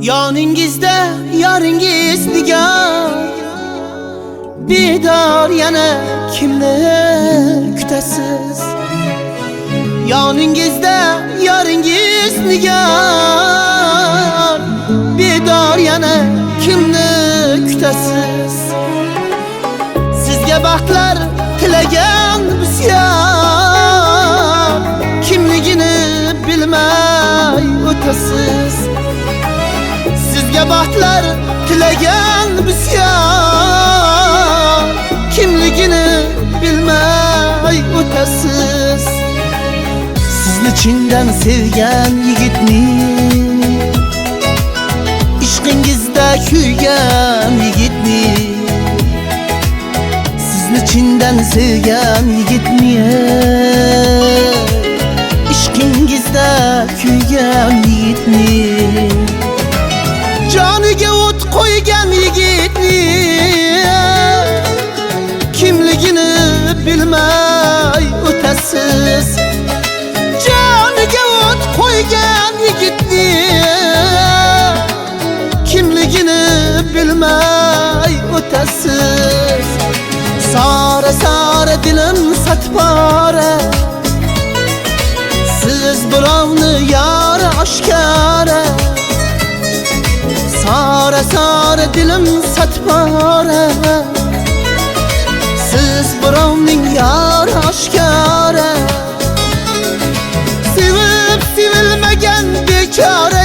Yoningizda yoringiz nigar, bedor yana kimni kutasiz? Yoningizda yoringiz nigar, bedor yana kimni kutasiz? Sizga baxtlar tilagan bisyor, kimligini bilmay o'tasiz. Sizga baxtlar tilagan bisyor, kimligini bilmay o'tasiz. Sizni chindan sevgan yigitni, ishqingizda kuygan yigitni, sizni chindan sevgan yigitni, ishqingizda kuygan yigitni, joniga o't qo'ygan yigitni, kimligini bilmay o'tasiz. Joniga o't qo'ygan yigitni, kimligini bilmay o'tasiz. Sara sara dilim satpora, siz birovni yori oshkora. Sara sara dilim satpora, siz birovning yori oshkora. Sevib sevilmagan bechora,